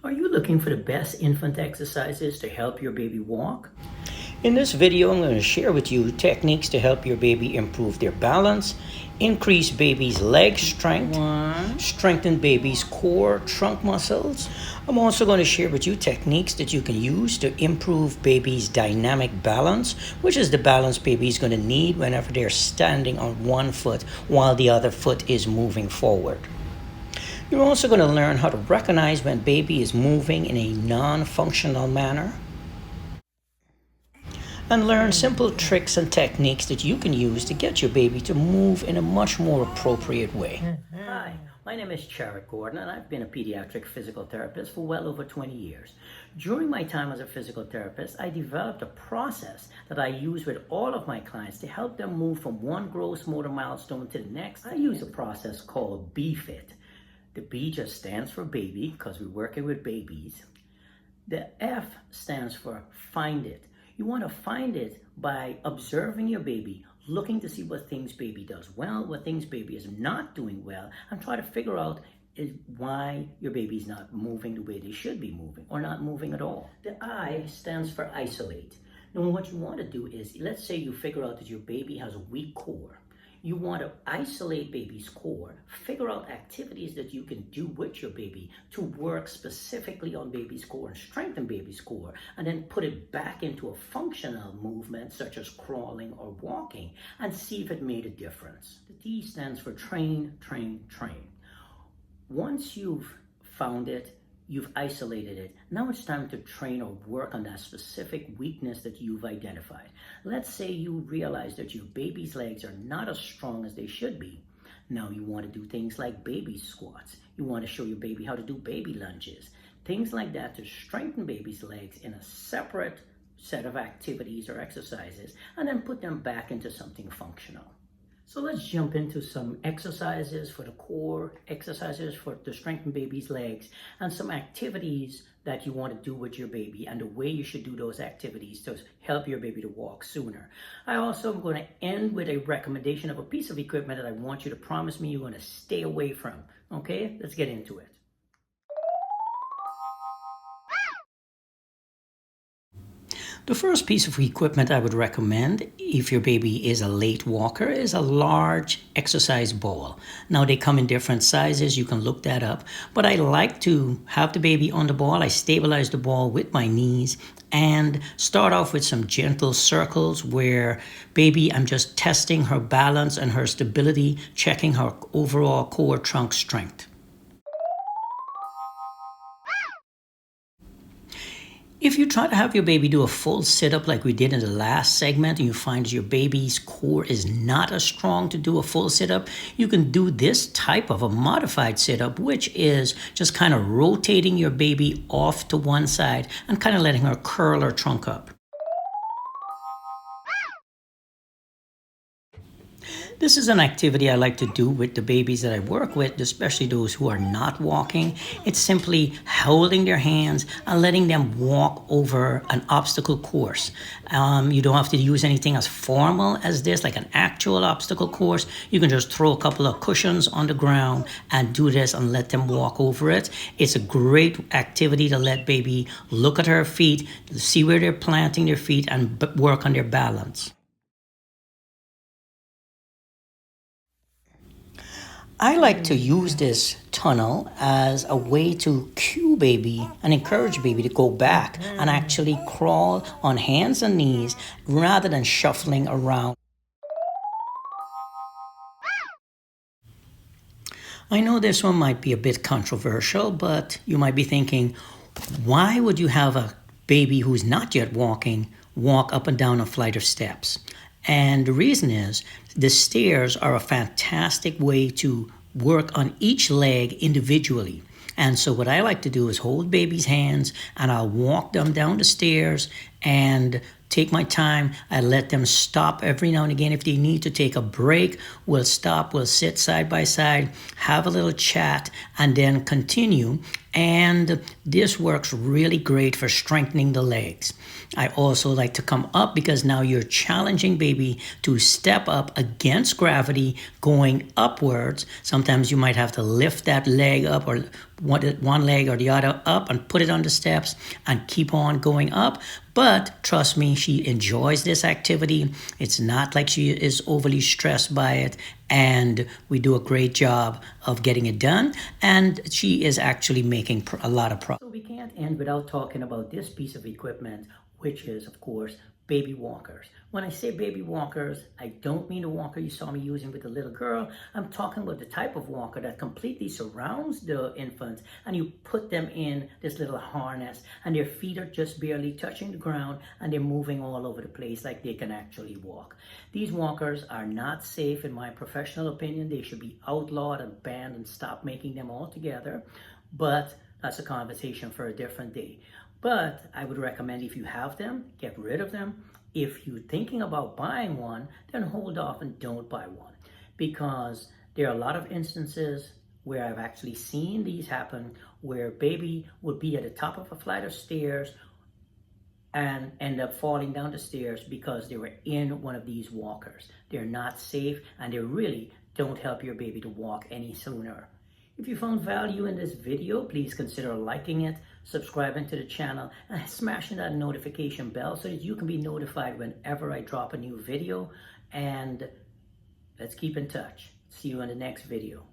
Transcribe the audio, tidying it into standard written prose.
Are you looking for the best infant exercises to help your baby walk? In this video, I'm going to share with you techniques to help your baby improve their balance, increase baby's leg strength, strengthen baby's core trunk muscles. I'm also going to share with you techniques that you can use to improve baby's dynamic balance, which is the balance baby's going to need whenever they're standing on one foot while the other foot is moving forward. You're also going to learn how to recognize when baby is moving in a non-functional manner and learn simple tricks and techniques that you can use to get your baby to move in a much more appropriate way. Hi, my name is Charit Gordon and I've been a pediatric physical therapist for well over 20 years. During my time as a physical therapist, I developed a process that I use with all of my clients to help them move from one gross motor milestone to the next. I use a process called BFIT. The B just stands for baby because we're working with babies. The F stands for find it. You want to find it by observing your baby, looking to see what things baby does well, what things baby is not doing well, and try to figure out why your baby's not moving the way they should be moving or not moving at all. The I stands for isolate. Now what you want to do is, let's say you figure out that your baby has a weak core. You want to isolate baby's core, figure out activities that you can do with your baby to work specifically on baby's core and strengthen baby's core, and then put it back into a functional movement such as crawling or walking and see if it made a difference. The T stands for train, train, train. Once you've found it, you've isolated it. Now it's time to train or work on that specific weakness that you've identified. Let's say you realize that your baby's legs are not as strong as they should be. Now you want to do things like baby squats. You want to show your baby how to do baby lunges. Things like that to strengthen baby's legs in a separate set of activities or exercises, and then put them back into something functional. So let's jump into some exercises for the core, exercises to strengthen baby's legs, and some activities that you want to do with your baby and the way you should do those activities to help your baby to walk sooner. I also am going to end with a recommendation of a piece of equipment that I want you to promise me you're going to stay away from. Okay, let's get into it. The first piece of equipment I would recommend if your baby is a late walker is a large exercise ball. Now they come in different sizes, you can look that up, but I like to have the baby on the ball. I stabilize the ball with my knees and start off with some gentle circles where baby, I'm just testing her balance and her stability, checking her overall core trunk strength. If you try to have your baby do a full sit-up like we did in the last segment and you find your baby's core is not as strong to do a full sit-up, you can do this type of a modified sit-up, which is just kind of rotating your baby off to one side and kind of letting her curl her trunk up. This is an activity I like to do with the babies that I work with, especially those who are not walking. It's simply holding their hands and letting them walk over an obstacle course. You don't have to use anything as formal as this, like an actual obstacle course. You can just throw a couple of cushions on the ground and do this and let them walk over it. It's a great activity to let baby look at her feet, see where they're planting their feet, and work on their balance. I like to use this tunnel as a way to cue baby and encourage baby to go back and actually crawl on hands and knees rather than shuffling around. I know this one might be a bit controversial, but you might be thinking, why would you have a baby who's not yet walking walk up and down a flight of steps? And the reason is the stairs are a fantastic way to work on each leg individually. And so what I like to do is hold baby's hands and I'll walk them down the stairs and take my time. I let them stop every now and again. If they need to take a break, we'll stop, we'll sit side by side, have a little chat, and then continue. And this works really great for strengthening the legs. I also like to come up because now you're challenging baby to step up against gravity going upwards. Sometimes you might have to lift that leg up or one leg or the other up and put it on the steps and keep on going up. But trust me, she enjoys this activity. It's not like she is overly stressed by it, and we do a great job of getting it done, and she is actually making a lot of progress. So we can't end without talking about this piece of equipment, which is, of course, baby walkers. When I say baby walkers, I don't mean the walker you saw me using with the little girl. I'm talking about the type of walker that completely surrounds the infant, and you put them in this little harness and their feet are just barely touching the ground and they're moving all over the place like they can actually walk. These walkers are not safe in my professional opinion. They should be outlawed and banned and stop making them altogether. But that's a conversation for a different day. But I would recommend, if you have them, get rid of them. If you're thinking about buying one, then hold off and don't buy one. Because there are a lot of instances where I've actually seen these happen, where baby would be at the top of a flight of stairs and end up falling down the stairs because they were in one of these walkers. They're not safe, and they really don't help your baby to walk any sooner. If you found value in this video, please consider liking it, subscribing to the channel, and smashing that notification bell so that you can be notified whenever I drop a new video. And let's keep in touch. See you in the next video.